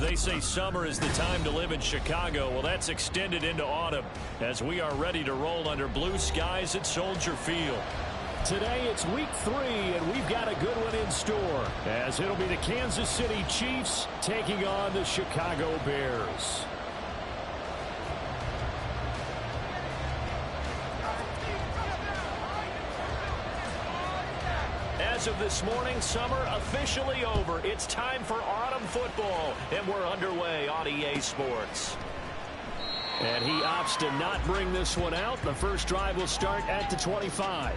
They say summer is the time to live in Chicago. Well, that's extended into autumn as we are ready to roll under blue skies at Soldier Field. Today it's week 3, and we've got a good one in store, as it'll be the Kansas City Chiefs taking on the Chicago Bears. As of this morning, summer officially over. It's time for autumn football, and we're underway on EA Sports. And he opts to not bring this one out. The first drive will start at the 25.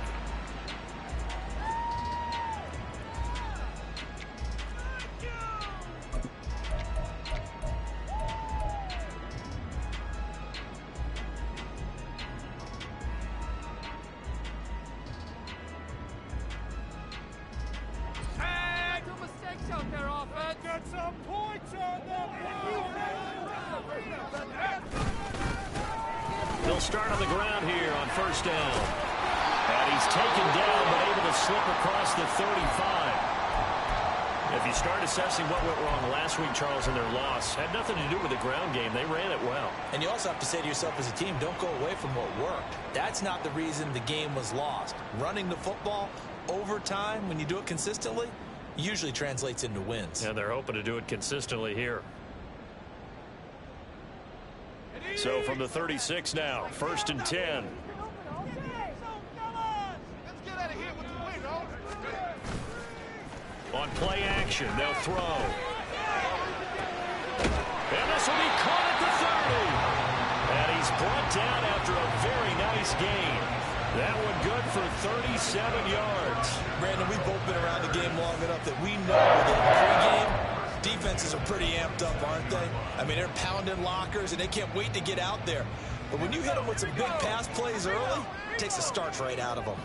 They'll start on the ground here on first down. And he's taken down but able to slip across the 35. If you start assessing what went wrong last week, Charles, in their loss, had nothing to do with the ground game. They ran it well. And you also have to say to yourself as a team, don't go away from what worked. That's not the reason the game was lost. Running the football over time, when you do it consistently, usually translates into wins. And they're hoping to do it consistently here. So from the 36 now, first and 10. On play action, they'll throw. And this will be caught at the 30. And he's brought down after a very nice gain. That one good for 37 yards. Brandon, we've both been around the game long enough that we know that pregame defenses are pretty amped up, aren't they? I mean, they're pounding lockers, and they can't wait to get out there. But when you hit them with some big pass plays early, it takes the starch right out of them.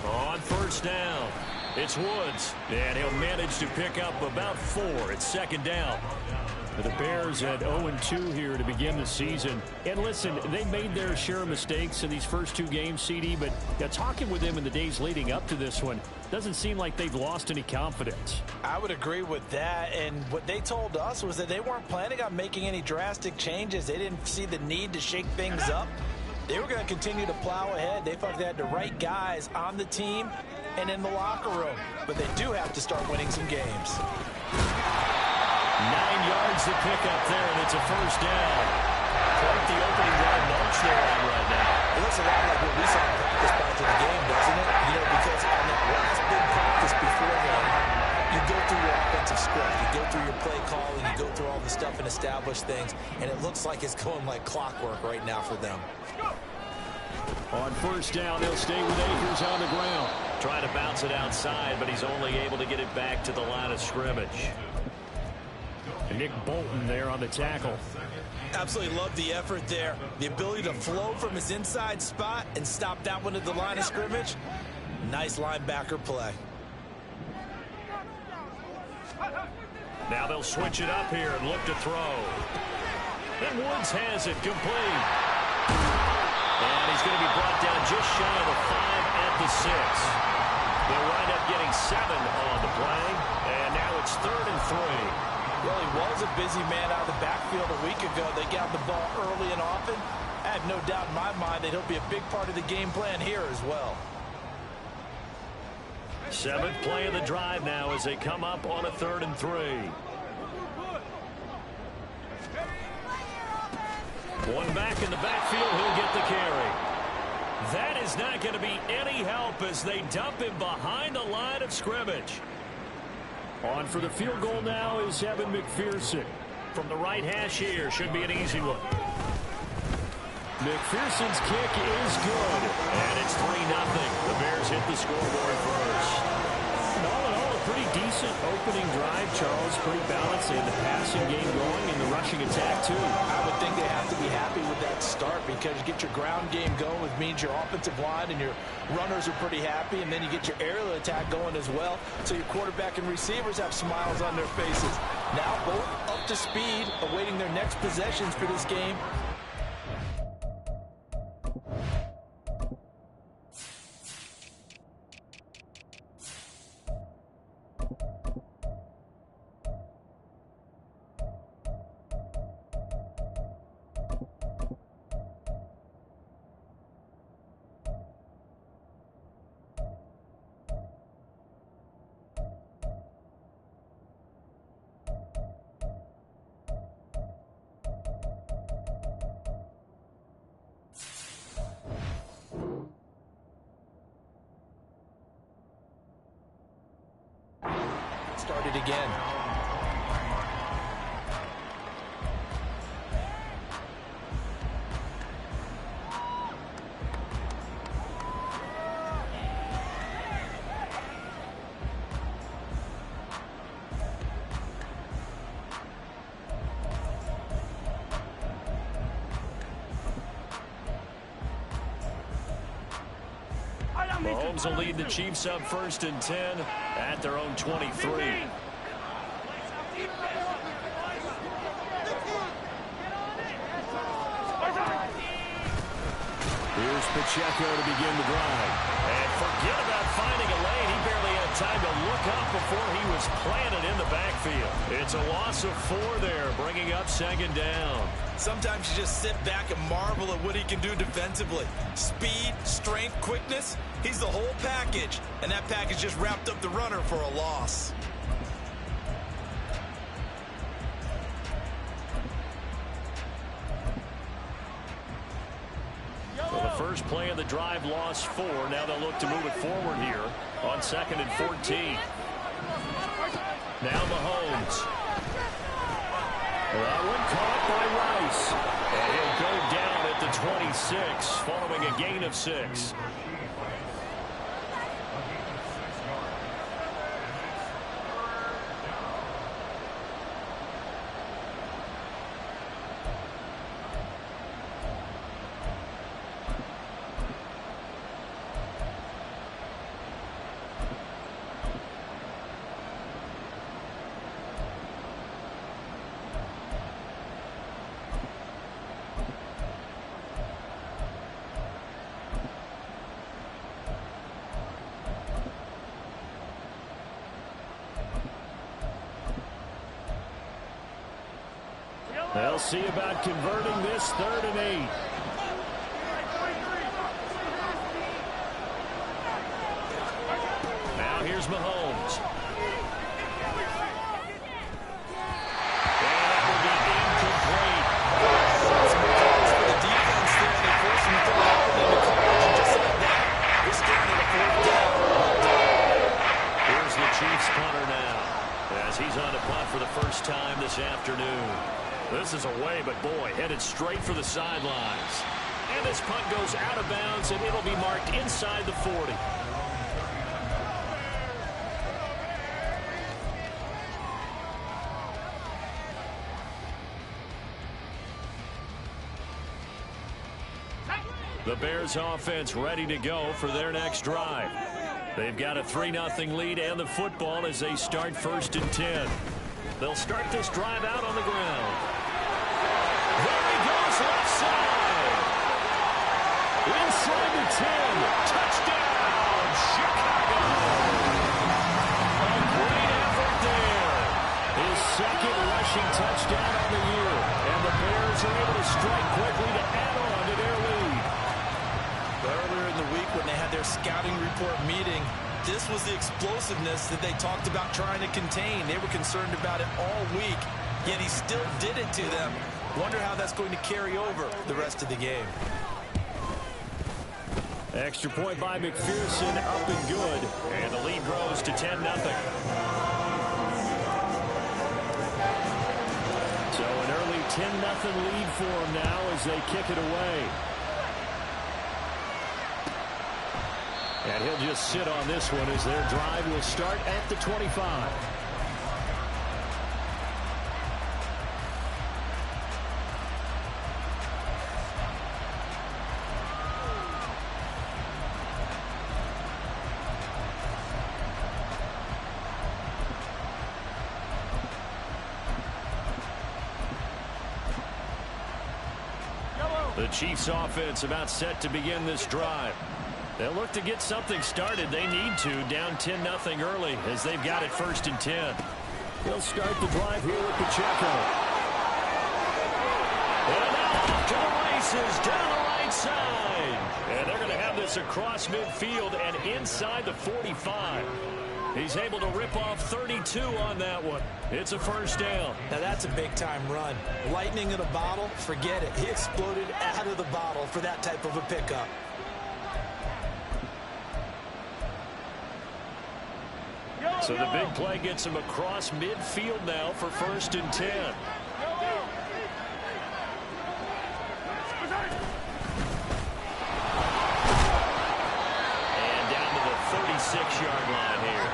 On first down, it's Woods, and he'll manage to pick up about 4. It's second down. The Bears at 0-2 here to begin the season. And listen, they made their share of mistakes in these first 2 games, CD, but talking with them in the days leading up to this one, doesn't seem like they've lost any confidence. I would agree with that, and what they told us was that they weren't planning on making any drastic changes. They didn't see the need to shake things up. They were going to continue to plow ahead. They felt they had the right guys on the team and in the locker room, but they do have to start winning some games. 9 yards to pick up there, and it's a first down. Quite the opening drive march they're on right now. It looks a lot like what we saw in practice prior to the game, doesn't it? You know, because on that last big practice beforehand, you go through your offensive script, you go through your play calling, you go through all the stuff and establish things, and it looks like it's going like clockwork right now for them. On first down, they'll stay with Akers on the ground. Trying to bounce it outside, but he's only able to get it back to the line of scrimmage. Nick Bolton there on the tackle. Absolutely love the effort there. The ability to flow from his inside spot and stop that one at the line of scrimmage. Nice linebacker play. Now they'll switch it up here and look to throw. And Woods has it complete. And he's going to be brought down just shy of the 5 at the 6. They'll wind up getting 7 on the play. And now it's 3rd and 3. Well, he was a busy man out of the backfield a week ago. They got the ball early and often. I have no doubt in my mind that he'll be a big part of the game plan here as well. 7th play of the drive now as they come up on a 3rd and 3. One back in the backfield, he'll get the carry. That is not going to be any help as they dump him behind the line of scrimmage. On for the field goal now is Evan McPherson. From the right hash here, should be an easy one. McPherson's kick is good, and it's 3-0. The Bears hit the scoreboard first. And all in all, a pretty decent opening drive, Charles. Pretty balanced. They had the passing game going and the rushing attack, too. I would think they have to be happy with that start because you get your ground game going, which means your offensive line and your runners are pretty happy, and then you get your aerial attack going as well, so your quarterback and receivers have smiles on their faces. Now both up to speed, awaiting their next possessions for this game. started again. Mahomes will lead the Chiefs up 1st and 10 at their own 23. Here's Pacheco to begin the drive. And forget about finding a lane. He barely had time to look up before he was planted in the backfield. It's a loss of 4 there, bringing up 2nd down. Sometimes you just sit back and marvel at what he can do defensively. Speed, strength, quickness. He's the whole package. And that package just wrapped up the runner for a loss. Well, the first play of the drive lost 4. Now they'll look to move it forward here on 2nd and 14. Now Mahomes. That one caught by Rice. And he'll go down at the 26 following a gain of 6. They'll see about converting this 3rd and 8. Now here's Mahomes. And that will be incomplete. Some calls for the defense there. They force him to throw it out into coverage, and just like that, they're sticking at a 4th down. Here's the Chiefs punter now, as he's on to punt for the first time this afternoon. This is away, but boy, headed straight for the sidelines. And this punt goes out of bounds, and it'll be marked inside the 40. The Bears offense ready to go for their next drive. They've got a 3-0 lead and the football as they start 1st and 10. They'll start this drive out on the ground. There he goes, left side. Inside the 10. Touchdown, Chicago. A great effort there. His 2nd rushing touchdown on the year. And the Bears are able to strike quickly to add on to their lead. Earlier in the week when they had their scouting report meeting, this was the explosiveness that they talked about trying to contain. They were concerned about it all week, yet he still did it to them. Wonder how that's going to carry over the rest of the game. Extra point by McPherson, up and good. And the lead grows to 10-0. So an early 10-0 lead for them now as they kick it away. And he'll just sit on this one as their drive will start at the 25. The Chiefs offense about set to begin this drive. They'll look to get something started. They need to, down 10-0 early as they've got it 1st and 10. They'll start the drive here with Pacheco. And now off to the races down the right side. And they're going to have this across midfield and inside the 45. He's able to rip off 32 on that one. It's a 1st down. Now that's a big-time run. Lightning in a bottle, forget it. He exploded out of the bottle for that type of a pickup. So the big play gets him across midfield now for 1st and 10. And down to the 36-yard line here.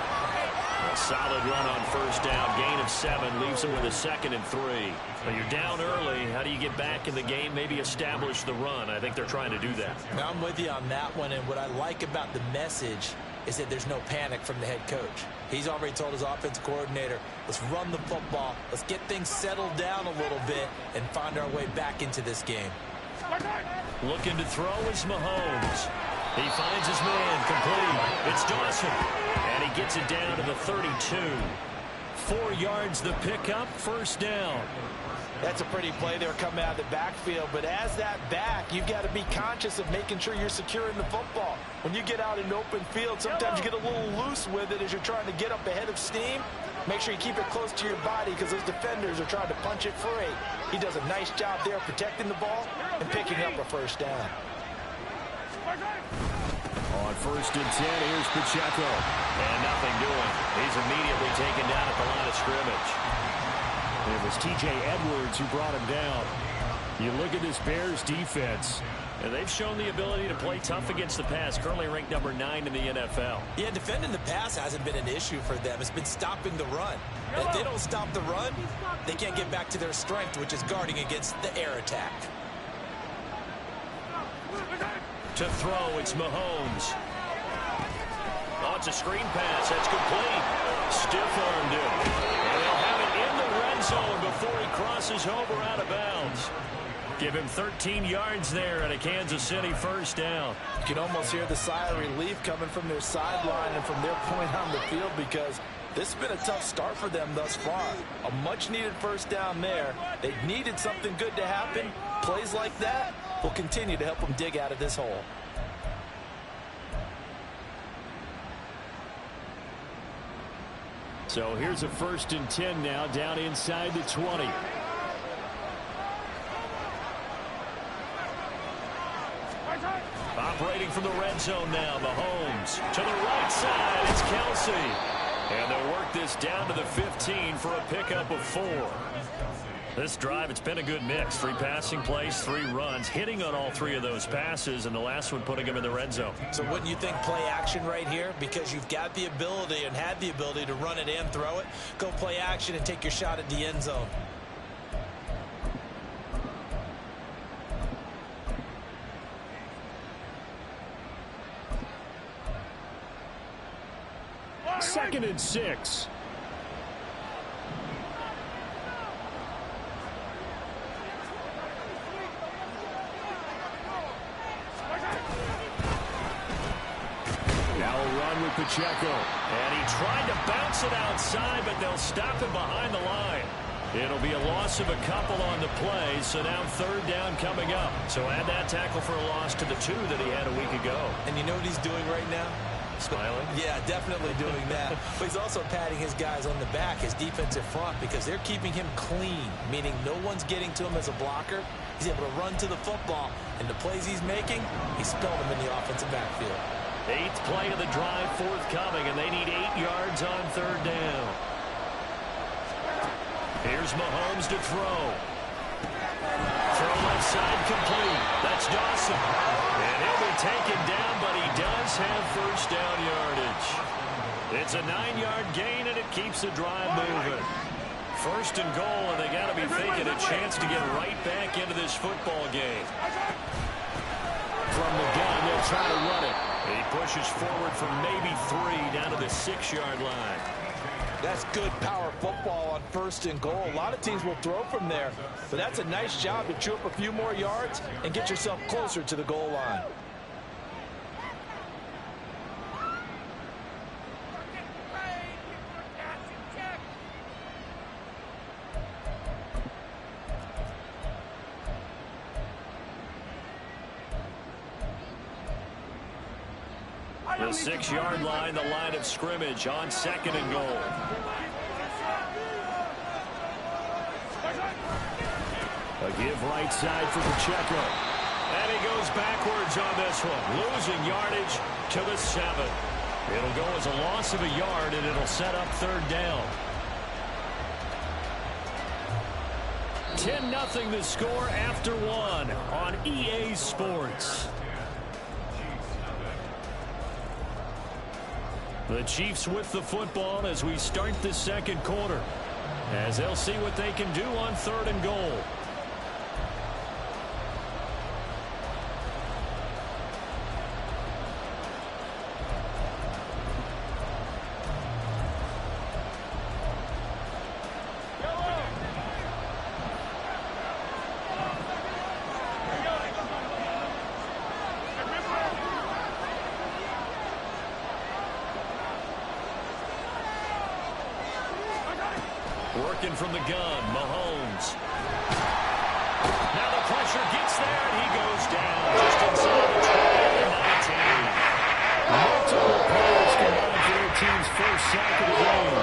A solid run on 1st down. Gain of 7 leaves him with a 2nd and 3. But you're down early. How do you get back in the game? Maybe establish the run. I think they're trying to do that. Now, I'm with you on that one. And what I like about the message is that there's no panic from the head coach. He's already told his offensive coordinator, let's run the football. Let's get things settled down a little bit and find our way back into this game. Looking to throw is Mahomes. He finds his man complete. It's Dawson. And he gets it down to the 32. 4 yards the pickup, 1st down. That's a pretty play there coming out of the backfield. But as that back, you've got to be conscious of making sure you're securing the football. When you get out in open field, sometimes you get a little loose with it as you're trying to get up ahead of steam. Make sure you keep it close to your body because those defenders are trying to punch it free. He does a nice job there protecting the ball and picking up a 1st down. On 1st and 10, here's Pacheco. And nothing doing. He's immediately taken down at the line of scrimmage. It was T.J. Edwards who brought him down. You look at this Bears defense, and they've shown the ability to play tough against the pass, currently ranked number 9 in the NFL. Yeah, defending the pass hasn't been an issue for them. It's been stopping the run. If they don't stop the run, they can't get back to their strength, which is guarding against the air attack. To throw, it's Mahomes. Oh, it's a screen pass. That's complete. Stiff-armed it. And they'll have it in the red zone before he crosses over out of bounds. Give him 13 yards there and a Kansas City 1st down. You can almost hear the sigh of relief coming from their sideline and from their point on the field because this has been a tough start for them thus far. A much-needed 1st down there. They needed something good to happen. Plays like that will continue to help them dig out of this hole. So here's a 1st and 10 now, down inside the 20. Operating from the red zone now, Mahomes. To the right side, it's Kelsey. And they'll work this down to the 15 for a pickup of 4. This drive, it's been a good mix. 3 passing plays, 3 runs, hitting on all 3 of those passes, and the last one putting them in the red zone. So wouldn't you think play action right here? Because you've got the ability and had the ability to run it and throw it. Go play action and take your shot at the end zone. Second and 6. Now a run with Pacheco. And he tried to bounce it outside, but they'll stop him behind the line. It'll be a loss of a couple on the play, so now 3rd down coming up. So add that tackle for a loss to the 2 that he had a week ago. And you know what he's doing right now? Smiling? Yeah, definitely doing that. But he's also patting his guys on the back, his defensive front, because they're keeping him clean, meaning no one's getting to him as a blocker. He's able to run to the football, and the plays he's making, he's spelled them in the offensive backfield. 8th play of the drive forthcoming, and they need 8 yards on 3rd down. Here's Mahomes to throw. Throw left side complete. That's Dawson. And he'll be taken down, but he does have 1st down yardage. It's a 9-yard gain, and it keeps the drive moving. 1st and goal, and they got to be thinking a chance to get right back into this football game. From the gun, they'll try to run it. He pushes forward for maybe 3 down to the 6-yard line. That's good power football on 1st and goal. A lot of teams will throw from there, but that's a nice job to chew up a few more yards and get yourself closer to the goal line. The 6-yard line, the line of scrimmage on 2nd and goal. A give right side for Pacheco. And he goes backwards on this one, losing yardage to the 7. It'll go as a loss of a yard, and it'll set up third down. 10-0 the score after one on EA Sports. The Chiefs with the football as we start the second quarter, as they'll see what they can do on 3rd and goal. Working from the gun, Mahomes. Now the pressure gets there, and he goes down just inside the 12 and 19. Multiple players combined for their team's first sack of the game.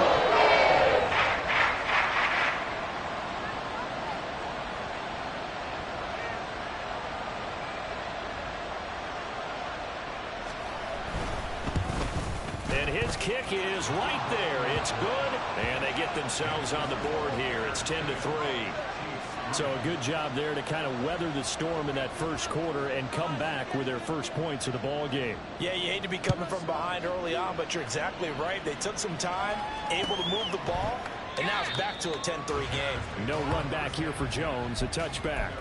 And his kick is right there. It's good, and they get themselves on the board here. It's 10-3. So a good job there to kind of weather the storm in that first quarter and come back with their first points of the ball game. Yeah, you hate to be coming from behind early on, but you're exactly right. They took some time, able to move the ball, and now it's back to a 10-3 game. No run back here for Jones, a touchback.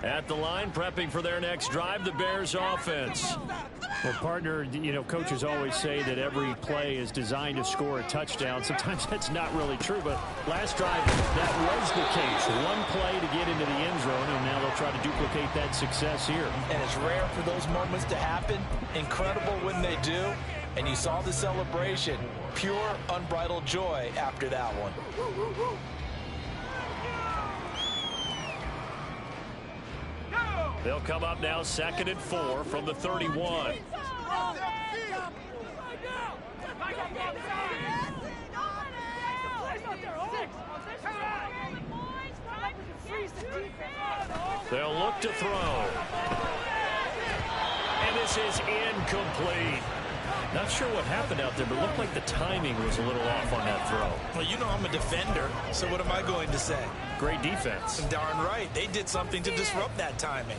At the line, prepping for their next drive, the Bears offense. Well, partner, you know, coaches always say that every play is designed to score a touchdown. Sometimes that's not really true, but last drive, that was the case. One play to get into the end zone, and now they'll try to duplicate that success here. And it's rare for those moments to happen. Incredible when they do. And you saw the celebration. Pure, unbridled joy after that one. They'll come up now 2nd and 4 from the 31. They'll look to throw. And this is incomplete. Not sure what happened out there, but it looked like the timing was a little off on that throw. Well, you know I'm a defender, so what am I going to say? Great defense. Darn right. They did something to disrupt that timing.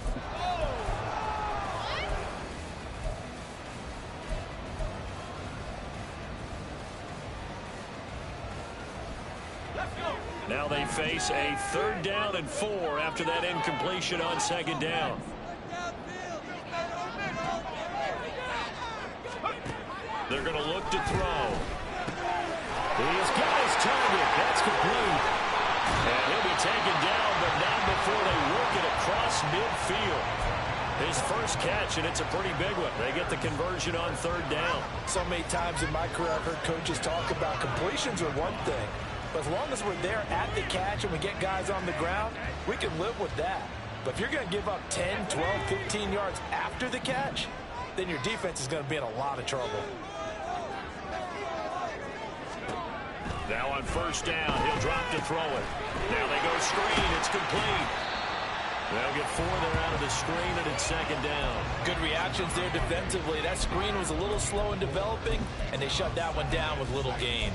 Now they face a 3rd down and 4 after that incompletion on 2nd down. They're going to look to throw. He's got his target. That's complete. And he'll be taken down, but not before they work it across midfield. His first catch, and it's a pretty big one. They get the conversion on 3rd down. So many times in my career, I've heard coaches talk about completions are one thing. But as long as we're there at the catch and we get guys on the ground, we can live with that. But if you're going to give up 10, 12, 15 yards after the catch, then your defense is going to be in a lot of trouble. Now on 1st down, he'll drop to throw it. Now they go screen. It's complete. They'll get 4 there out of the screen, and it's 2nd down. Good reactions there defensively. That screen was a little slow in developing, and they shut that one down with little gain.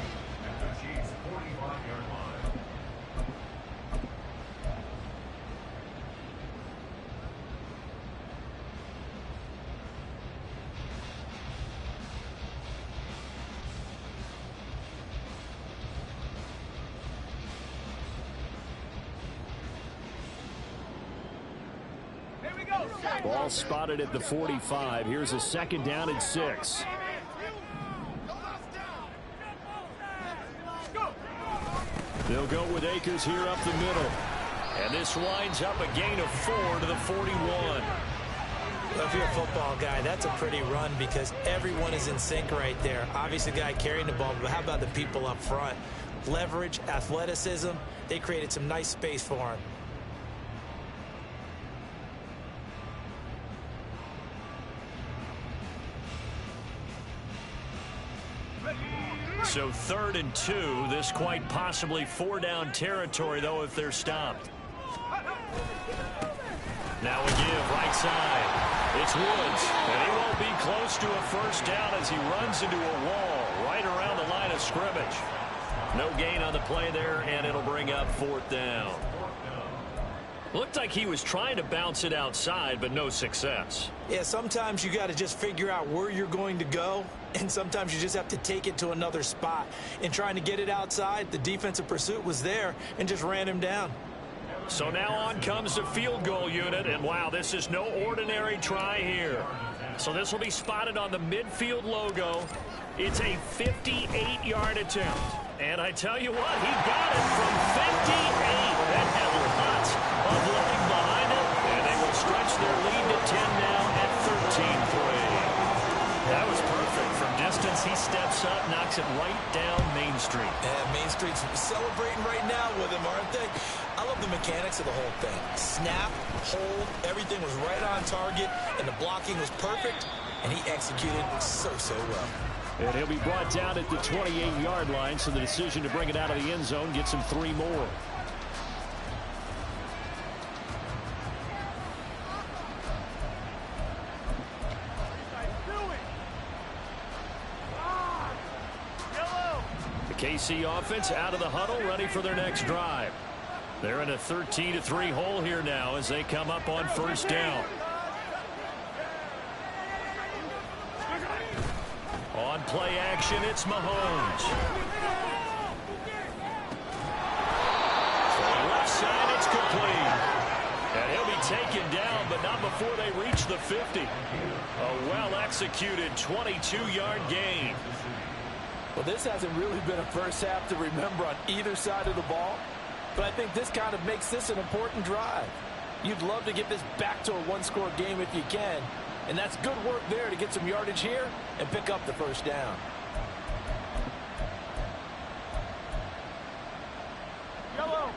Ball spotted at the 45. Here's a 2nd down and 6. They'll go with Akers here up the middle. And this winds up a gain of 4 to the 41. Well, if you're a football guy, that's a pretty run because everyone is in sync right there. Obviously, the guy carrying the ball, but how about the people up front? Leverage, athleticism, they created some nice space for him. So 3rd and 2. This quite possibly 4-down territory, though, if they're stopped. Now a give right side. It's Woods, and he won't be close to a first down as he runs into a wall right around the line of scrimmage. No gain on the play there, and it'll bring up 4th down. Looked like he was trying to bounce it outside, but no success. Yeah, sometimes you got to just figure out where you're going to go, and sometimes you just have to take it to another spot. In trying to get it outside, the defensive pursuit was there and just ran him down. So now on comes the field goal unit, and wow, this is no ordinary try here. So this will be spotted on the midfield logo. It's a 58-yard attempt. And I tell you what, he got it from 58. That had lots of living behind it, and they will stretch their lead to 10 now at 13-3. That was perfect. From distance, he steps up, knocks it right down Main Street. Yeah, Main Street's celebrating right now with him, aren't they? I love the mechanics of the whole thing. Snap, hold, everything was right on target, and the blocking was perfect, and he executed so well. And he'll be brought down at the 28-yard line, so the decision to bring it out of the end zone gets him 3 more. The KC offense out of the huddle, ready for their next drive. They're in a 13-3 hole here now as they come up on first down. On play action, it's Mahomes. From the left side, it's complete. And he'll be taken down, but not before they reach the 50. A well-executed 22-yard gain. Well, this hasn't really been a first half to remember on either side of the ball, but I think this kind of makes this an important drive. You'd love to get this back to a one-score game if you can. And that's good work there to get some yardage here and pick up the first down. Yellow.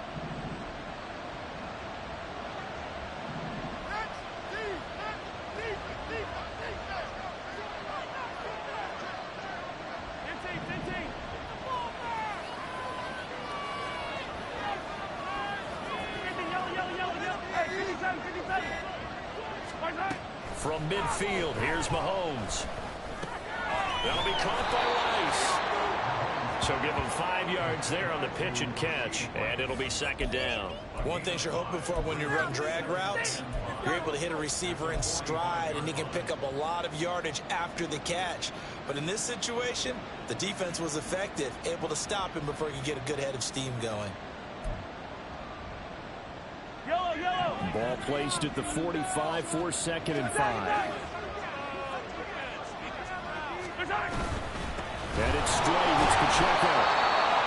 From midfield, here's Mahomes. That'll be caught by Rice. So give him 5 yards there on the pitch and catch, and it'll be 2nd down. One thing you're hoping for when you run drag routes, you're able to hit a receiver in stride, and he can pick up a lot of yardage after the catch. But in this situation, the defense was effective, able to stop him before he could get a good head of steam going. Ball placed at the 45 for 2nd and 5. And it's straight. It's Pacheco.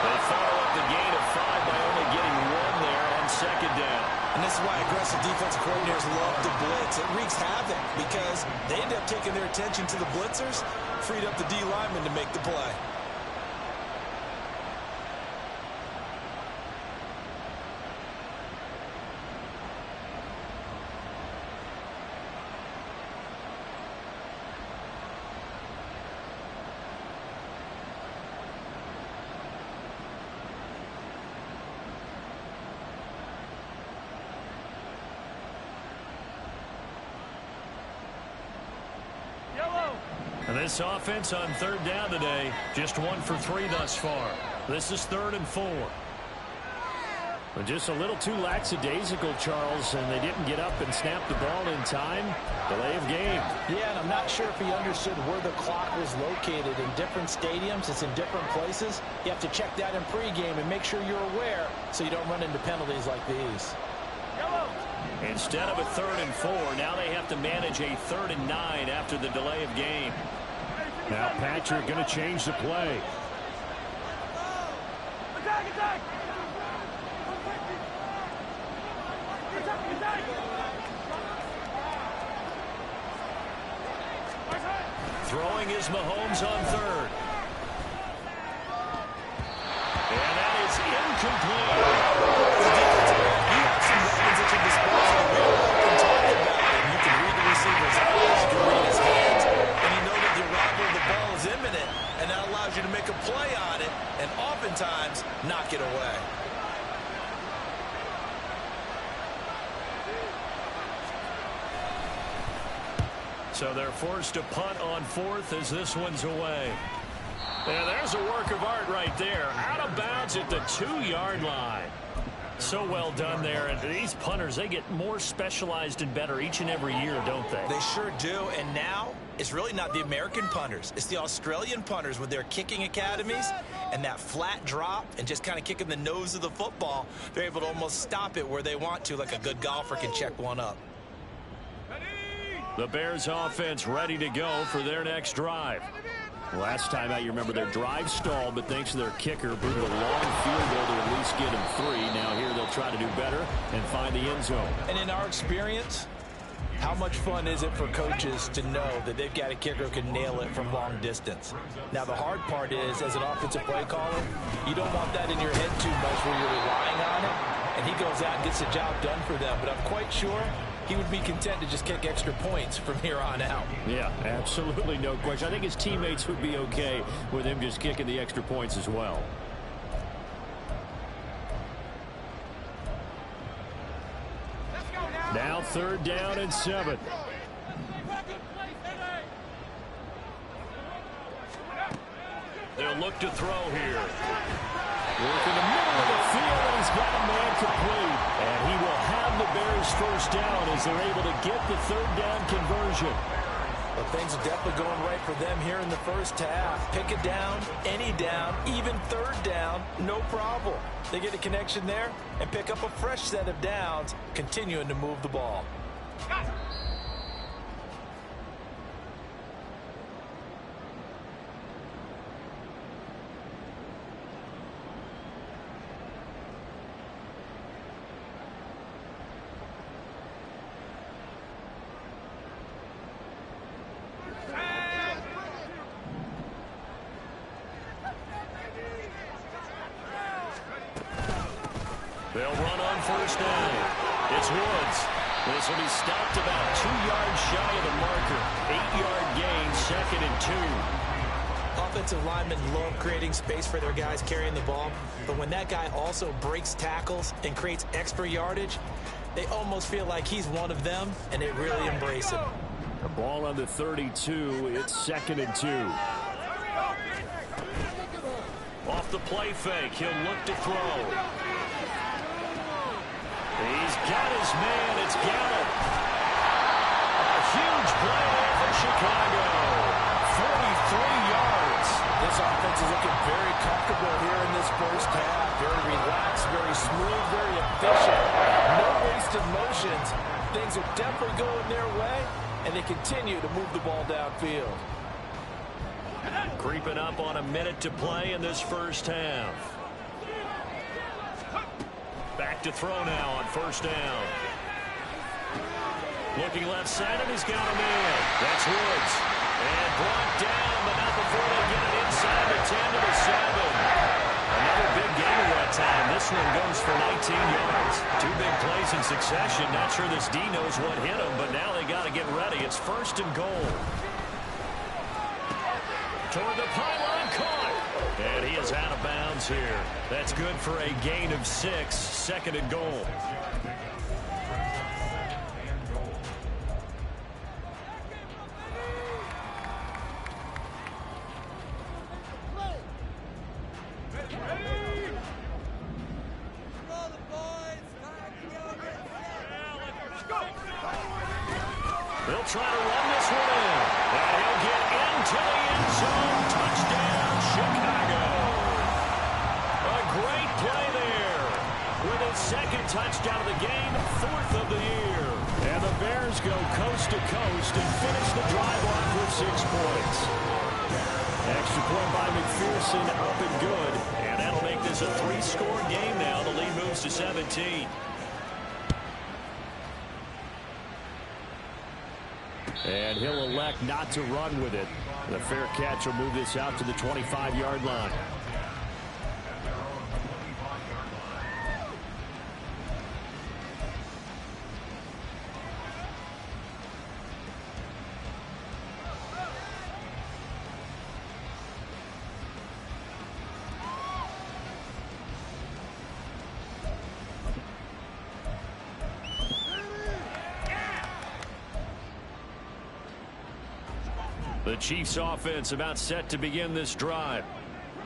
They follow up the gain of 5 by only getting 1 there on 2nd down. And this is why aggressive defensive coordinators love to blitz. It wreaks havoc because they end up taking their attention to the blitzers, freed up the D lineman to make the play. And this offense on 3rd down today, just 1 for 3 thus far. This is 3rd and 4. But just a little too lackadaisical, Charles, and they didn't get up and snap the ball in time. Delay of game. Yeah, and I'm not sure if he understood where the clock was located. In different stadiums, it's in different places. You have to check that in pregame and make sure you're aware so you don't run into penalties like these. Instead of a 3rd and 4, now they have to manage a 3rd and 9 after the delay of game. Now Patrick going to change the play. Throwing is Mahomes on 3rd. And that is incomplete. You have some weapons at your disposal. We often talk about it. You can read the receiver's eyes, you can read his hands, and you know that the arrival of the ball is imminent, and that allows you to make a play on it. So they're forced to punt on fourth as this one's away. And there's a work of art right there. Out of bounds at the 2-yard line. So well done there. And these punters, they get more specialized and better each and every year, don't they? They sure do. And now it's really not the American punters. It's the Australian punters with their kicking academies and that flat drop and just kind of kicking the nose of the football. They're able to almost stop it where they want to, like a good golfer can check one up. The Bears offense ready to go for their next drive. Last time out, you remember their drive stalled, but thanks to their kicker, booted a long field goal to at least get them 3. Now here they'll try to do better and find the end zone. And in our experience, how much fun is it for coaches to know that they've got a kicker who can nail it from long distance? Now, the hard part is, as an offensive play caller, you don't want that in your head too much where you're relying on it, and he goes out and gets the job done for them. But I'm quite sure he would be content to just kick extra points from here on out. Yeah, absolutely no question. I think his teammates would be okay with him just kicking the extra points as well. Now 3rd down and 7. They'll look to throw here. Work in the middle of the field, and he's got a man complete. And he will have the Bears first down as they're able to get the 3rd down conversion. Well, things are definitely going right for them here in the first half. Pick it down, any down, even 3rd down, no problem. They get a connection there and pick up a fresh set of downs, continuing to move the ball. They'll run on first down. It's Woods. This will be stopped about 2 yards shy of the marker. 8-yard gain, 2nd and 2. Offensive linemen love creating space for their guys carrying the ball, but when that guy also breaks tackles and creates extra yardage, they almost feel like he's one of them, and they really embrace him. The ball on the 32. It's 2nd and 2. Off the play fake, he'll look to throw. He's got his man. It's Gallup. A huge play there for Chicago. 43 yards. This offense is looking very comfortable here in this first half. Very relaxed, very smooth, very efficient. No wasted motions. Things are definitely going their way, and they continue to move the ball downfield. Creeping up on a minute to play in this first half. Back to throw now on first down. Looking left side, and he's got a man. That's Woods. And brought down, but not before they get it inside the 10 to the 7. Another big gain at that time. This one goes for 19 yards. 2 big plays in succession. Not sure this D knows what hit him, but now they got to get ready. It's 1st and goal. Toward the pylon, caught. And he is out of bounds here. That's good for a gain of 6, 2nd and goal. They'll try to run this one in. And he'll get into the end zone. Touchdown, Chicago. A great play there. With his 2nd touchdown of the game, 4th of the year. And the Bears go coast to coast and finish the drive off with 6 points. Extra point by McPherson, up and good. And that'll make this a 3-score game now. The lead moves to 17. And he'll elect not to run with it. The fair catch will move this out to the 25-yard line. The Chiefs offense about set to begin this drive.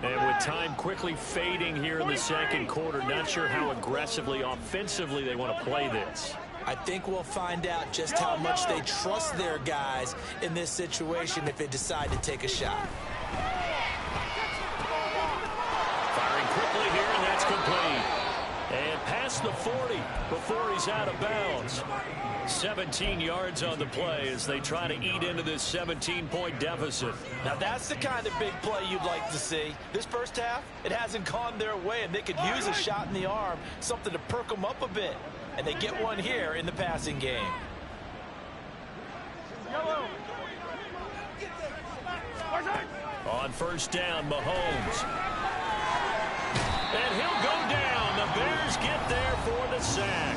And with time quickly fading here in the second quarter, not sure how aggressively, offensively they want to play this. I think we'll find out just how much they trust their guys in this situation if they decide to take a shot. Firing quickly here, and that's complete. And past the 40 before he's out of bounds. 17 yards on the play as they try to eat into this 17-point deficit. Now that's the kind of big play you'd like to see. This first half, it hasn't gone their way, and they could use a shot in the arm, something to perk them up a bit. And they get one here in the passing game. On first down, Mahomes. And he'll go down. The Bears get there for the sack.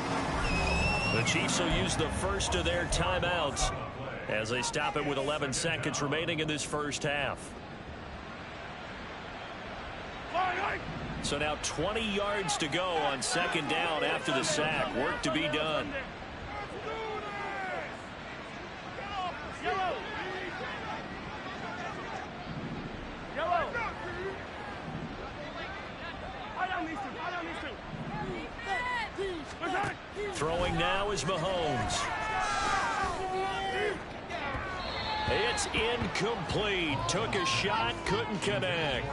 The Chiefs will use the first of their timeouts as they stop it with 11 seconds remaining in this first half. So now 20 yards to go on second down after the sack. Work to be done. Throwing now is Mahomes. It's incomplete. Took a shot, couldn't connect.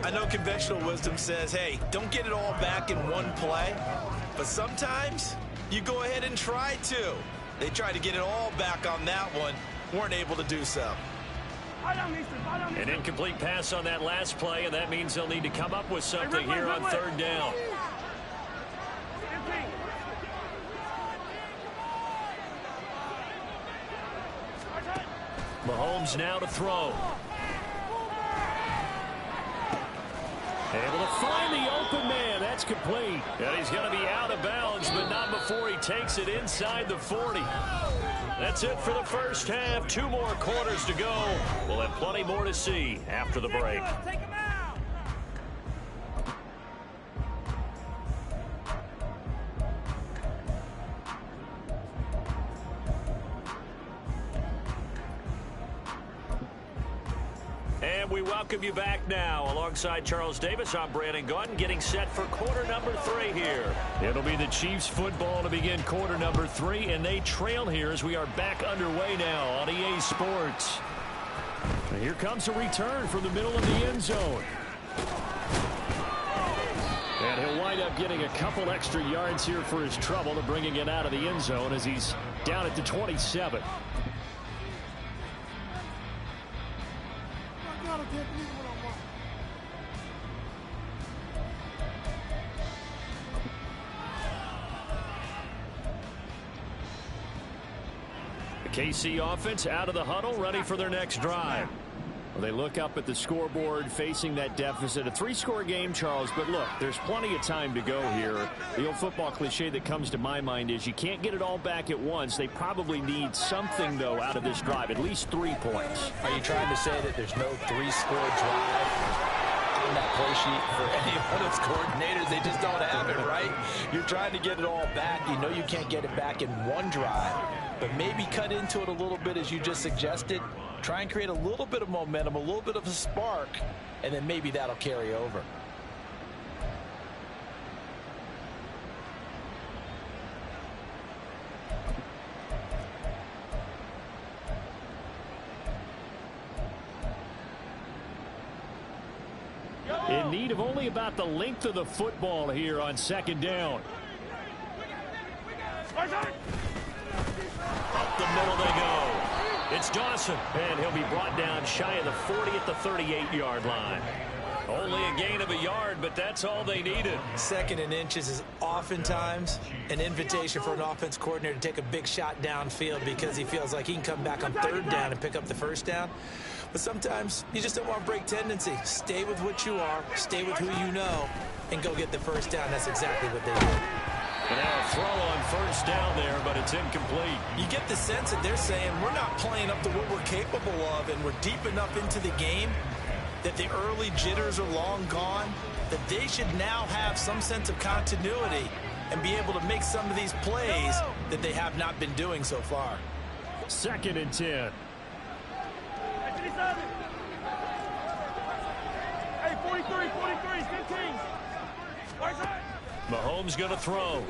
I know conventional wisdom says, hey, don't get it all back in one play. But sometimes you go ahead and try to. They tried to get it all back on that one. Weren't able to do so. An incomplete pass on that last play, and that means they'll need to come up with something here on third down. Mahomes now to throw. Able to find the open man. That's complete. And he's going to be out of bounds, but not before he takes it inside the 40. That's it for the first half. 2 more quarters to go. We'll have plenty more to see after the break. And we welcome you back now. Alongside Charles Davis, I'm Brandon Gaudin, getting set for quarter number 3 here. It'll be the Chiefs football to begin quarter number 3, and they trail here as we are back underway now on EA Sports. And here comes a return from the middle of the end zone. And he'll wind up getting a couple extra yards here for his trouble to bringing it out of the end zone as he's down at the 27. KC offense out of the huddle, ready for their next drive. Well, they look up at the scoreboard facing that deficit. A 3-score game, Charles, but look, there's plenty of time to go here. The old football cliche that comes to my mind is you can't get it all back at once. They probably need something, though, out of this drive, at least 3 points. Are you trying to say that there's no 3-score drive on that play sheet for any one of those coordinators? They just don't have it, right? You're trying to get it all back. You know you can't get it back in one drive, but maybe cut into it a little bit as you just suggested. Try and create a little bit of momentum, a little bit of a spark, and then maybe that'll carry over. In need of only about the length of the football here on second down. Up the middle they go. It's Dawson, and he'll be brought down shy of the 40 at the 38-yard line. Only a gain of a yard, but that's all they needed. 2nd and inches is oftentimes an invitation for an offense coordinator to take a big shot downfield because he feels like he can come back on 3rd down and pick up the 1st down. But sometimes you just don't want to break tendency. Stay with what you are, stay with who you know, and go get the 1st down. That's exactly what they did. And now a throw on 1st down there, but it's incomplete. You get the sense that they're saying we're not playing up to what we're capable of, and we're deep enough into the game that the early jitters are long gone, that they should now have some sense of continuity and be able to make some of these plays that they have not been doing so far. 2nd and 10. Hey, 43, 15. Mahomes going to throw.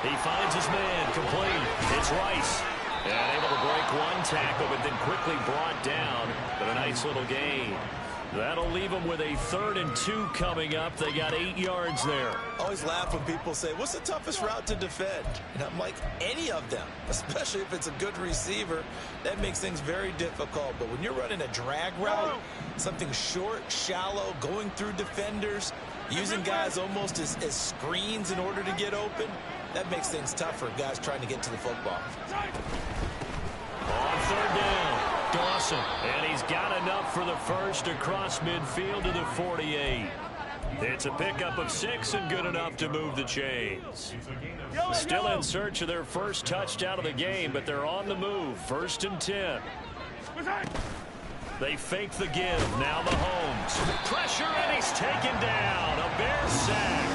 He finds his man, complete. It's Rice. And able to break one tackle, but then quickly brought down. But a nice little gain. That'll leave them with a 3rd and 2 coming up. They got 8 yards there. I always laugh when people say, what's the toughest route to defend? And I'm like, any of them, especially if it's a good receiver. That makes things very difficult. But when you're running a drag route, something short, shallow, going through defenders, using guys almost as screens in order to get open, that makes things tough for guys trying to get to the football. On 3rd down, Dawson. And he's got enough for the first across midfield to the 48. It's a pickup of 6 and good enough to move the chains. Still in search of their first touchdown of the game, but they're on the move. 1st and 10. They fake the give. Now Mahomes. Pressure, and he's taken down. A Bear sack.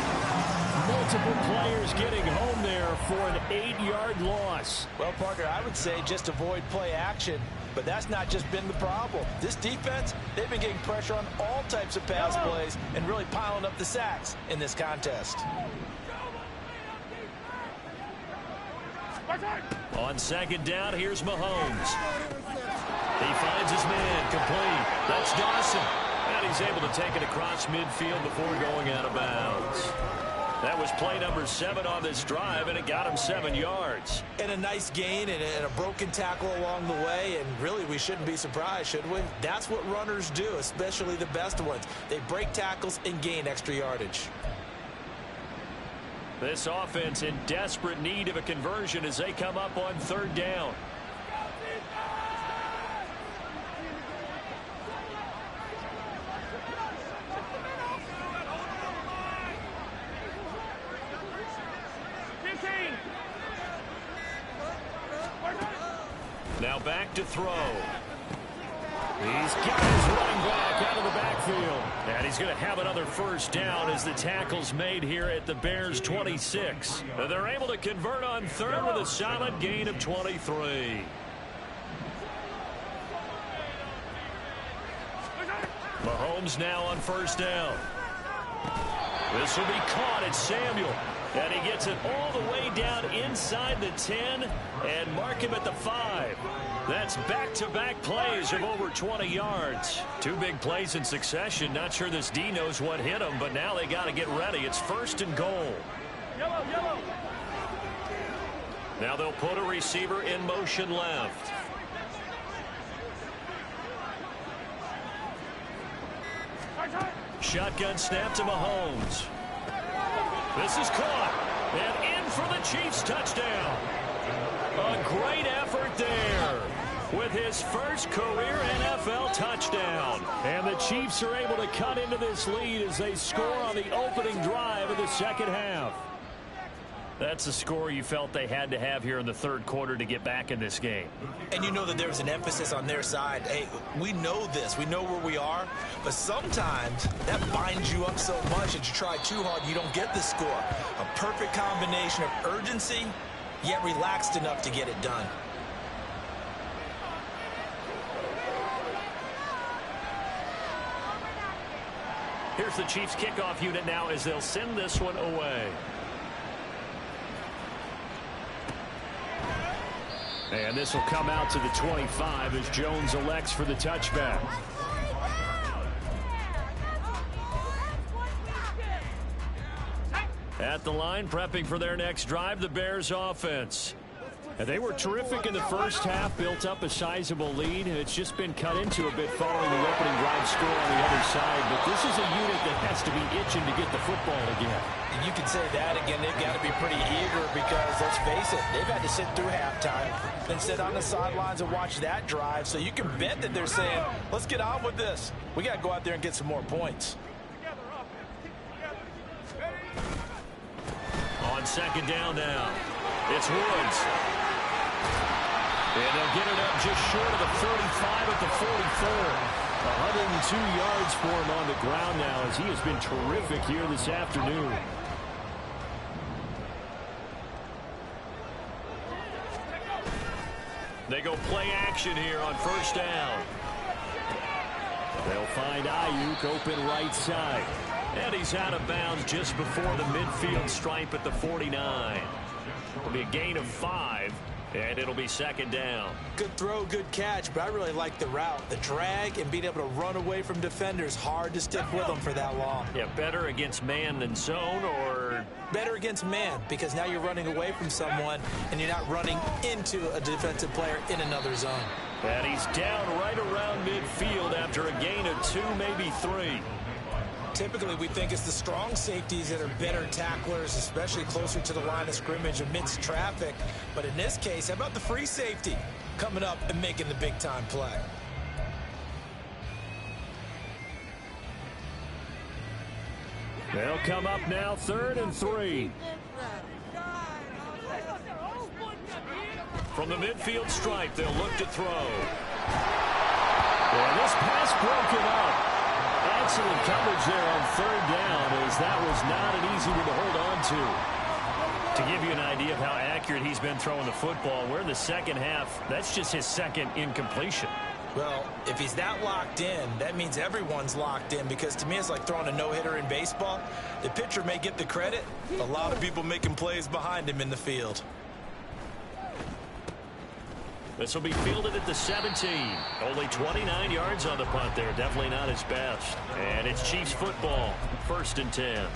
Multiple players getting home there for an 8-yard loss. Well, Parker, I would say just avoid play action, but that's not just been the problem. This defense, they've been getting pressure on all types of pass plays and really piling up the sacks in this contest. On 2nd down, here's Mahomes. He finds his man, complete. That's Dawson. And he's able to take it across midfield before going out of bounds. That was play number 7 on this drive, and it got him 7 yards. And a nice gain and a broken tackle along the way, and really we shouldn't be surprised, should we? That's what runners do, especially the best ones. They break tackles and gain extra yardage. This offense in desperate need of a conversion as they come up on 3rd down. Now back to throw. He's got his running back out of the backfield. And he's going to have another 1st down as the tackle's made here at the Bears' 26. They're able to convert on 3rd with a solid gain of 23. Mahomes now on 1st down. This will be caught. It's Samuel. And he gets it all the way down inside the 10 and mark him at the 5. That's back-to-back plays of over 20 yards. 2 big plays in succession. Not sure this D knows what hit him, but now they got to get ready. It's 1st and goal. Yellow. Now they'll put a receiver in motion left. Shotgun snap to Mahomes. This is caught, and in for the Chiefs touchdown. A great effort there with his first career NFL touchdown. And the Chiefs are able to cut into this lead as they score on the opening drive of the 2nd half. That's the score you felt they had to have here in the 3rd quarter to get back in this game. And you know that there's an emphasis on their side. Hey, we know this. We know where we are. But sometimes that binds you up so much that you try too hard, you don't get the score. A perfect combination of urgency, yet relaxed enough to get it done. Here's the Chiefs kickoff unit now as they'll send this one away. And this will come out to the 25 as Jones elects for the touchback. At the line, prepping for their next drive, the Bears offense. And they were terrific in the first half, built up a sizable lead, and it's just been cut into a bit following the opening drive score on the other side. But this is a unit that has to be itching to get the football again. You can say that again. They've got to be pretty eager because, let's face it, they've had to sit through halftime, then sit on the sidelines and watch that drive. So you can bet that they're saying, let's get on with this. We got to go out there and get some more points. On 2nd down now, it's Woods. And they'll get it up just short of the 35 at the 44. 102 yards for him on the ground now as he has been terrific here this afternoon. They go play action here on first down. They'll find Ayuk open right side. And he's out of bounds just before the midfield stripe at the 49. It'll be a gain of 5, and it'll be second down. Good throw, good catch, but I really like the route. The drag and being able to run away from defenders, hard to stick with them for that long. Yeah, better against man than zone, or? Better against man, because now you're running away from someone, and you're not running into a defensive player in another zone. And he's down right around midfield after a gain of 2, maybe 3. Typically, we think it's the strong safeties that are better tacklers, especially closer to the line of scrimmage amidst traffic. But in this case, how about the free safety coming up and making the big-time play? They'll come up now, 3rd and 3. From the midfield stripe, they'll look to throw. And this pass broken up. Excellent coverage there on 3rd down, as that was not an easy one to hold on to. To give you an idea of how accurate he's been throwing the football, we're in the second half. That's just his second incompletion. Well, if he's that locked in, that means everyone's locked in, because to me it's like throwing a no-hitter in baseball. The pitcher may get the credit. A lot of people making plays behind him in the field. This will be fielded at the 17. Only 29 yards on the punt there. Definitely not his best. And it's Chiefs football. 1st and 10.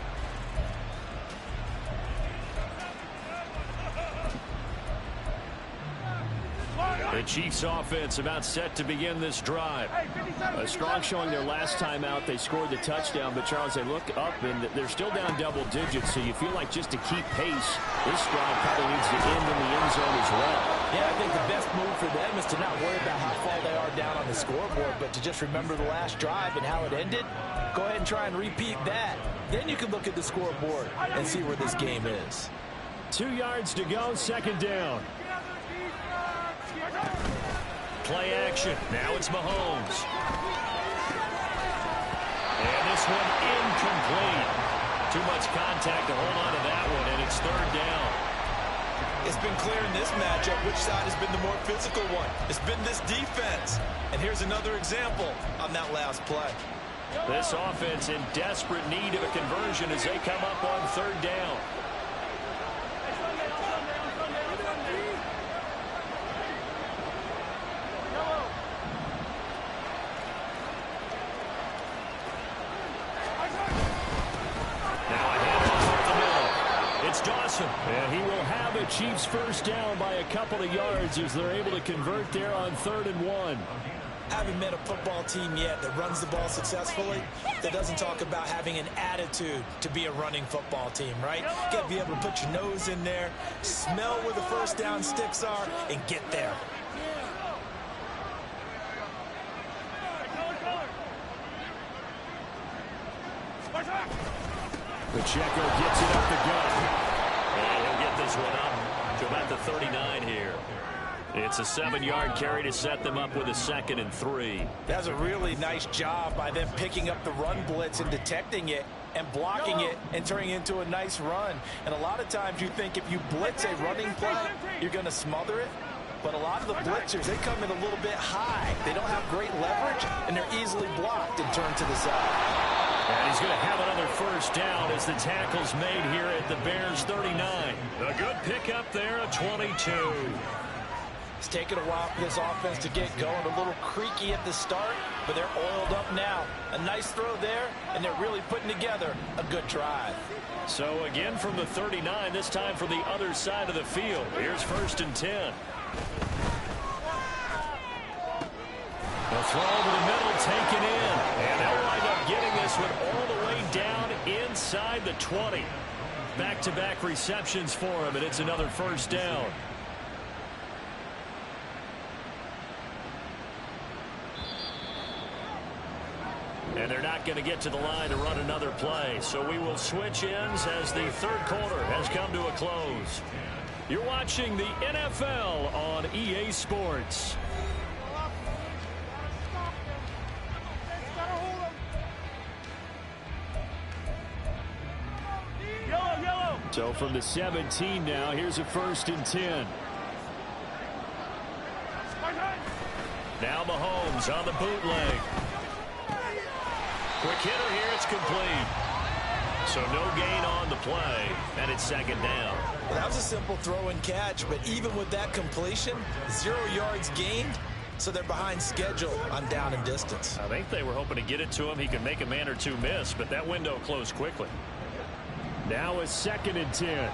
The Chiefs offense about set to begin this drive. A strong showing their last time out. They scored the touchdown, but Charles, they look up and they're still down double digits, so you feel like just to keep pace, this drive probably needs to end in the end zone as well. Yeah, I think the best move for them is to not worry about how far they are down on the scoreboard, but to just remember the last drive and how it ended. Go ahead and try and repeat that. Then you can look at the scoreboard and see where this game is. 2 yards to go, 2nd down. Play action. Now it's Mahomes. And this one incomplete. Too much contact to hold on to that one, and it's 3rd down. It's been clear in this matchup which side has been the more physical one. It's been this defense. And here's another example on that last play. This offense in desperate need of a conversion as they come up on 3rd down. And he will have a Chiefs 1st down by a couple of yards as they're able to convert there on 3rd and 1. I haven't met a football team yet that runs the ball successfully that doesn't talk about having an attitude to be a running football team, right? You got to be able to put your nose in there, smell where the 1st down sticks are, and get there. Pacheco gets it up the gut. And he'll get this one up to about the 39 here. It's a 7-yard carry to set them up with a 2nd and 3. That's a really nice job by them picking up the run blitz and detecting it and blocking it and turning it into a nice run. And a lot of times you think if you blitz a running play, you're going to smother it. But a lot of the blitzers, they come in a little bit high. They don't have great leverage, and they're easily blocked and turned to the side. And he's going to have another 1st down as the tackle's made here at the Bears 39. A good pickup there, a 22. It's taken a while for this offense to get going. A little creaky at the start, but they're oiled up now. A nice throw there, and they're really putting together a good drive. So again from the 39, this time from the other side of the field. Here's 1st and 10. A throw over the middle, taken in. And they'll wind up getting this one all the way down inside the 20. Back-to-back receptions for him, and it's another 1st down. And they're not going to get to the line to run another play. So we will switch ends as the 3rd quarter has come to a close. You're watching the NFL on EA Sports. So from the 17 now, here's a 1st and 10. Now Mahomes on the bootleg. Quick hitter here. It's complete. So no gain on the play, and it's second down. Well, that was a simple throw and catch, but even with that completion, 0 yards gained, so they're behind schedule on down and distance. I think they were hoping to get it to him. He could make a man or two miss, but that window closed quickly. Now it's 2nd and 10.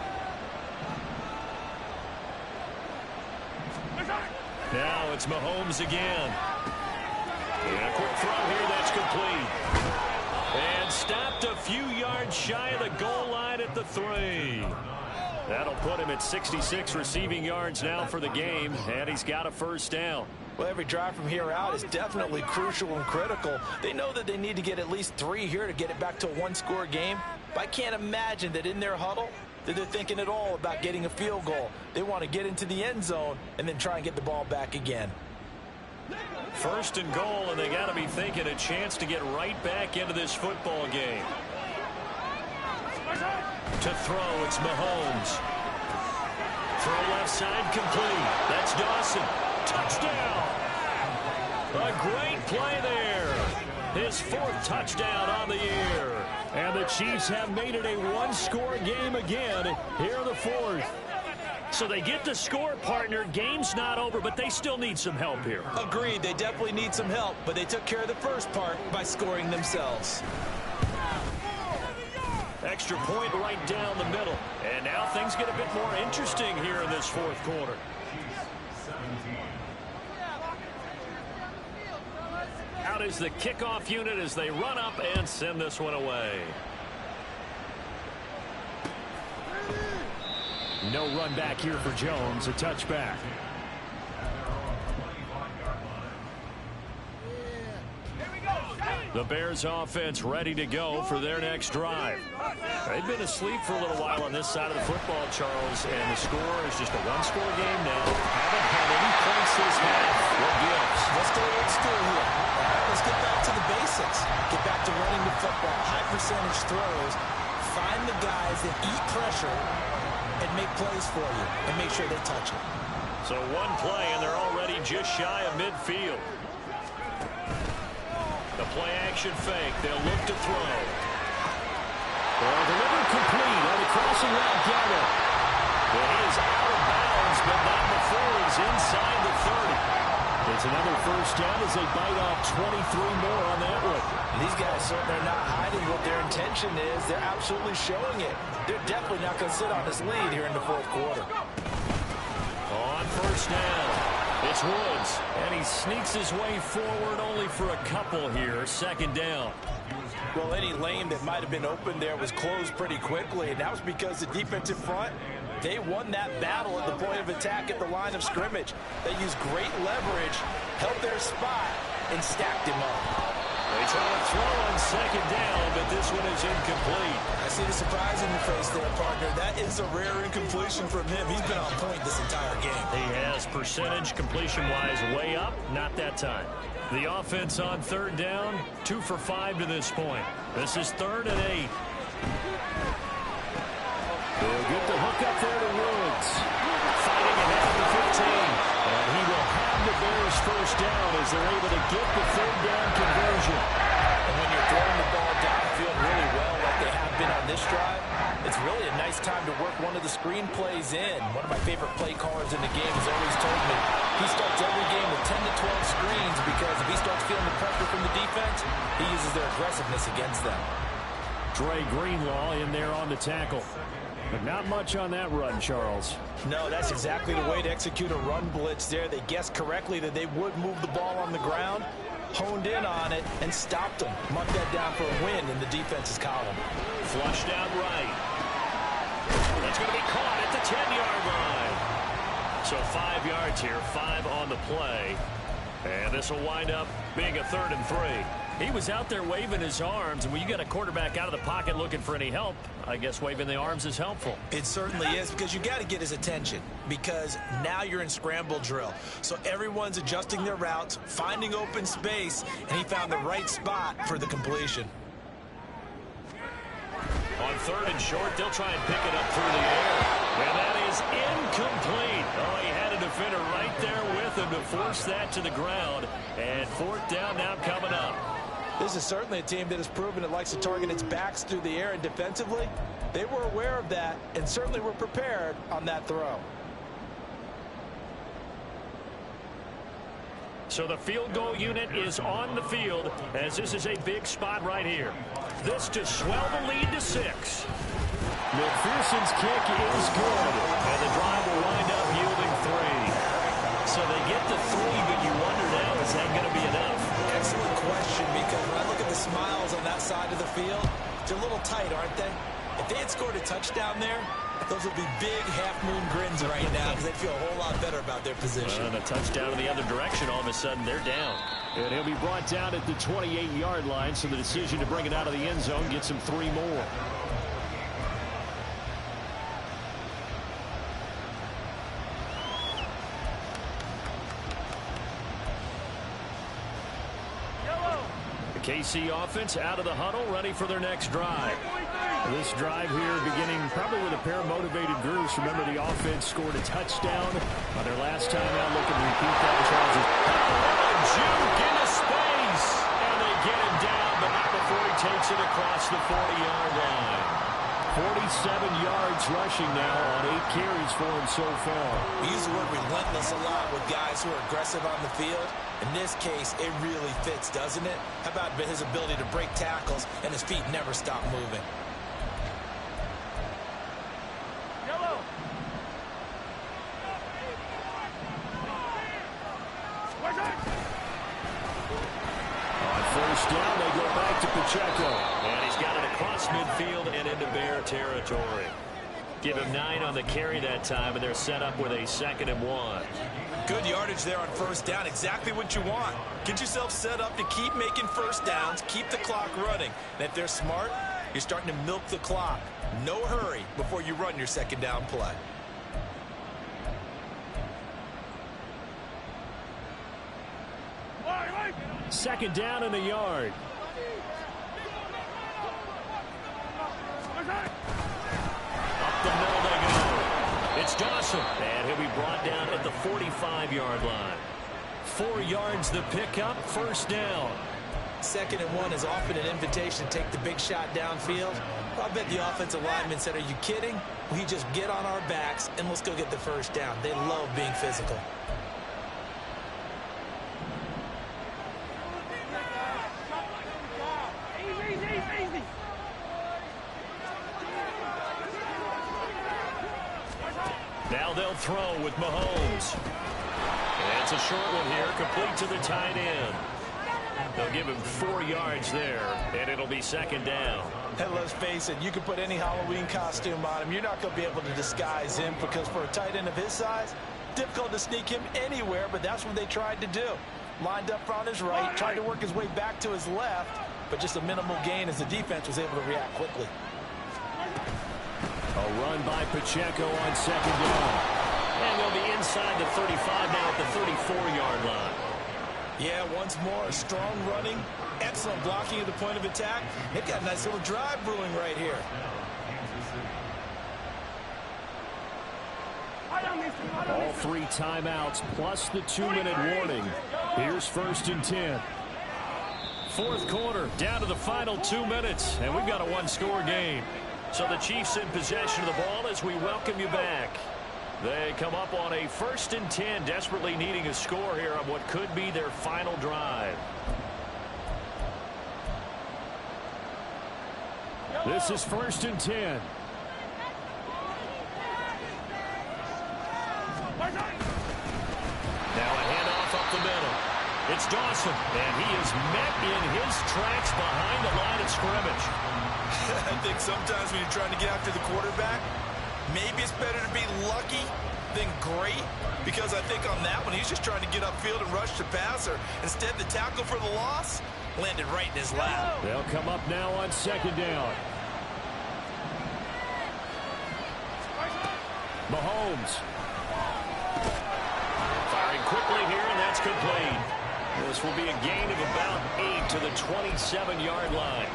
Now it's Mahomes again. And a quick throw here that's complete. And stopped a few yards shy of the goal line at the 3. That'll put him at 66 receiving yards now for the game, and he's got a first down. Well, every drive from here out is definitely crucial and critical. They know that they need to get at least 3 here to get it back to a one-score game. But I can't imagine that in their huddle that they're thinking at all about getting a field goal. They want to get into the end zone and then try and get the ball back again. 1st and goal, and they got to be thinking a chance to get right back into this football game. To throw, it's Mahomes. Throw left side complete. That's Dawson. Touchdown. A great play there. His 4th touchdown on the year. And the Chiefs have made it a one-score game again here in the 4th. So they get the score, partner. Game's not over, but they still need some help here. Agreed. They definitely need some help, but they took care of the first part by scoring themselves. Extra point right down the middle. And now things get a bit more interesting here in this 4th quarter. Out is the kickoff unit as they run up and send this one away. No run back here for Jones. A touchback. The Bears offense ready to go for their next drive. They've been asleep for a little while on this side of the football, Charles, and the score is just a one-score game now. Haven't had any points this half. What gives? Let's go old school here. All right, let's get back to the basics. Get back to running the football. High percentage throws. Find the guys that eat pressure and make plays for you and make sure they touch it. So one play, and they're already just shy of midfield. The play-action fake. They'll look to throw. Delivered complete on the crossing route gather. It is out of bounds, but not before he's inside the 30. It's another first down as they bite off 23 more on that one. These guys certainly are not hiding what their intention is. They're absolutely showing it. They're definitely not going to sit on this lead here in the 4th quarter. On first down, it's Woods, and he sneaks his way forward only for a couple here. 2nd down. Well, any lane that might have been open there was closed pretty quickly, and that was because the defensive front, they won that battle at the point of attack at the line of scrimmage. They used great leverage, held their spot, and stacked him up. They try to throw on 2nd down, but this one is incomplete. I see the surprise in your face there, partner. That is a rare incompletion from him. He's been on point this entire game. He has percentage completion-wise way up, not that time. The offense on 3rd down, 2 for 5 to this point. This is 3rd and 8. They'll get the hook up there to Woods. Fighting ahead of the 15. And he will have the Bears first down as they're able to get the 3rd down conversion. And when you're throwing the ball downfield really well like they have been on this drive, it's really a nice time to work one of the screen plays in. One of my favorite play callers in the game has always told me he starts every game with 10 to 12 screens because if he starts feeling the pressure from the defense, he uses their aggressiveness against them. Dre Greenlaw in there on the tackle. But not much on that run, Charles. No, that's exactly the way to execute a run blitz there. They guessed correctly that they would move the ball on the ground, honed in on it, and stopped them. Mark that down for a win in the defense's column. Flushed out right. That's going to be caught at the 10-yard line. So 5 yards here, 5 on the play. And this will wind up being a 3rd and 3. He was out there waving his arms, and when you got a quarterback out of the pocket looking for any help, I guess waving the arms is helpful. It certainly is, because you got to get his attention, because now you're in scramble drill. So everyone's adjusting their routes, finding open space, and he found the right spot for the completion. On 3rd and short, they'll try and pick it up through the air. And that is incomplete. Oh, he had a defender right there with him to force that to the ground. And fourth down now coming up. This is certainly a team that has proven it likes to target its backs through the air, and defensively, they were aware of that and certainly were prepared on that throw. So the field goal unit is on the field as this is a big spot right here. This to swell the lead to 6. McPherson's kick is good, and the drive will wind up yielding 3. So they get to 3, but you wonder now, is that going to be enough? Excellent question, because when I look at the smiles on that side of the field, they're a little tight, aren't they? If they had scored a touchdown there, those would be big half-moon grins right now because they feel a whole lot better about their position. And a touchdown in the other direction, all of a sudden they're down. And he'll be brought down at the 28-yard line, so the decision to bring it out of the end zone gets him 3 more. KC offense out of the huddle, ready for their next drive. This drive here beginning probably with a pair of motivated groups. Remember, the offense scored a touchdown on their last time out. Looking to repeat that. Juke into space, and they get him down, but not before he takes it across the 40-yard line. 47 yards rushing now on 8 carries for him so far. We use the word relentless a lot with guys who are aggressive on the field. In this case, it really fits, doesn't it? How about his ability to break tackles and his feet never stop moving? Yellow. On first down, they go back to Pacheco. And he's got it across midfield and into Bear territory. Give him 9 on the carry that time, and they're set up with a 2nd and 1. Good yardage there on first down. Exactly what you want. Get yourself set up to keep making first downs, keep the clock running. And if they're smart, you're starting to milk the clock. No hurry before you run your 2nd down play. Second down in the yard. Up the middle they go. It's Dawson, and he'll be brought down at the 45-yard line. 4 yards the pickup, first down. 2nd and 1 is often an invitation to take the big shot downfield. I bet the offensive lineman said, are you kidding? We just get on our backs and let's go get the first down. They love being physical. Now they'll throw with Mahomes. And it's a short one here, complete to the tight end. They'll give him 4 yards there, and it'll be 2nd down. And let's face it, you can put any Halloween costume on him. You're not going to be able to disguise him because for a tight end of his size, difficult to sneak him anywhere, but that's what they tried to do. Lined up on his right, tried to work his way back to his left, but just a minimal gain as the defense was able to react quickly. A run by Pacheco on 2nd down. And they'll be inside the 35 now at the 34-yard line. Yeah, once more, strong running, excellent blocking at the point of attack. They've got a nice little drive brewing right here. All 3 timeouts plus the 2-minute warning. Here's 1st and 10. 4th quarter, down to the final 2 minutes, and we've got a 1-score game. So the Chiefs in possession of the ball as we welcome you back. They come up on a 1st and 10, desperately needing a score here on what could be their final drive. This is 1st and 10. Now a handoff up the middle. It's Dawson, and he is met in his tracks behind the line of scrimmage. I think sometimes when you're trying to get after the quarterback, maybe it's better to be lucky than great, because I think on that one, he's just trying to get upfield and rush the passer. Instead, the tackle for the loss landed right in his lap. They'll come up now on 2nd down. Mahomes. Firing quickly here, and that's complete. This will be a gain of about 8 to the 27-yard line.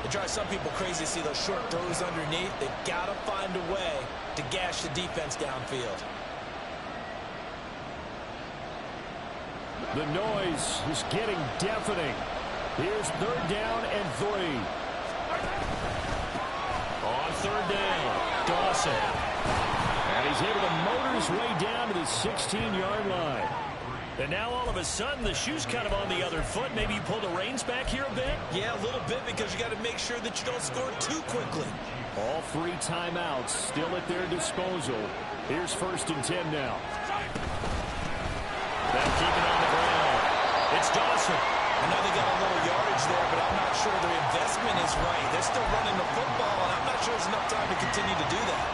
It drives some people crazy to see those short throws underneath. They've got to find a way to gash the defense downfield. The noise is getting deafening. Here's 3rd down and 3. On 3rd down, Dawson. And he's able to motor his way down to the 16-yard line. And now all of a sudden the shoe's kind of on the other foot. Maybe you pull the reins back here a bit? Yeah, a little bit, because you got to make sure that you don't score too quickly. All 3 timeouts still at their disposal. Here's 1st and 10 now. They'll keep it on the ground. It's Dawson. I know they got a little yardage there, but I'm not sure their investment is right. They're still running the football, and I'm not sure there's enough time to continue to do that.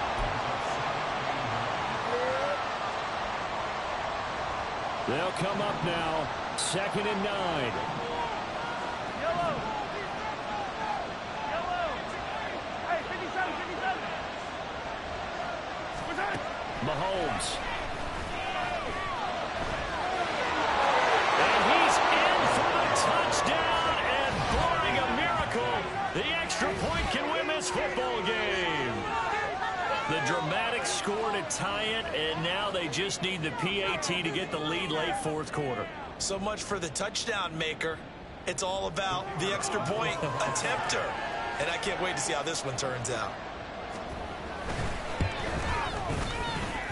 They'll come up now. 2nd and 9. Yellow. Yellow. Hey, 57, 57. Return. Mahomes. And he's in for the touchdown. And barring a miracle, the extra point can win this football game. The dramatic score to tie it, and now they just need the PAT to get the lead late 4th quarter. So much for the touchdown maker. It's all about the extra point attempter. And I can't wait to see how this one turns out.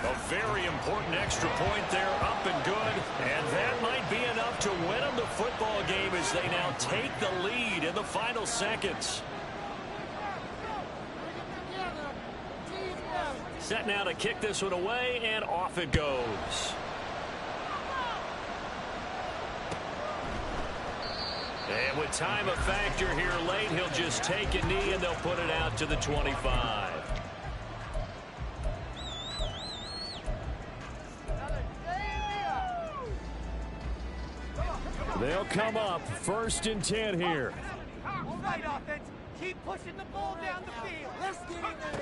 A very important extra point there, up and good. And that might be enough to win them the football game as they now take the lead in the final seconds. Set now to kick this one away, and off it goes. And with time a factor here late, he'll just take a knee, and they'll put it out to the 25. They'll come up 1st and 10 here. All right, offense. Keep pushing the ball down the field. Let's get in there.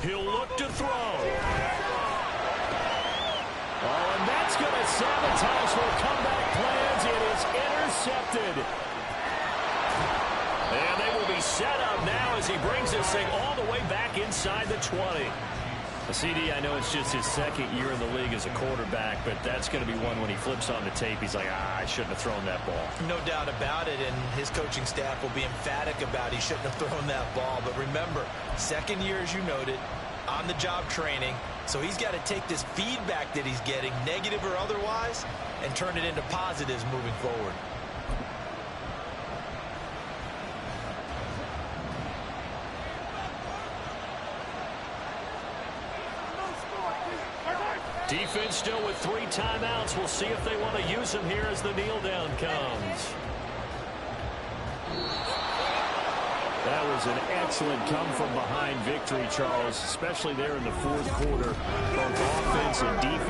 He'll look to throw. Oh, and that's going to sabotage their comeback plans. It is intercepted. And they will be set up now as he brings this thing all the way back inside the 20. CD, I know it's just his 2nd year in the league as a quarterback, but that's going to be one when he flips on the tape. He's like, I shouldn't have thrown that ball. No doubt about it, and his coaching staff will be emphatic about he shouldn't have thrown that ball. But remember, 2nd year, as you noted, on-the-job training. So he's got to take this feedback that he's getting, negative or otherwise, and turn it into positives moving forward. Defense still with 3 timeouts. We'll see if they want to use them here as the kneel down comes. That was an excellent come-from-behind victory, Charles, especially there in the 4th quarter. Both offense and defense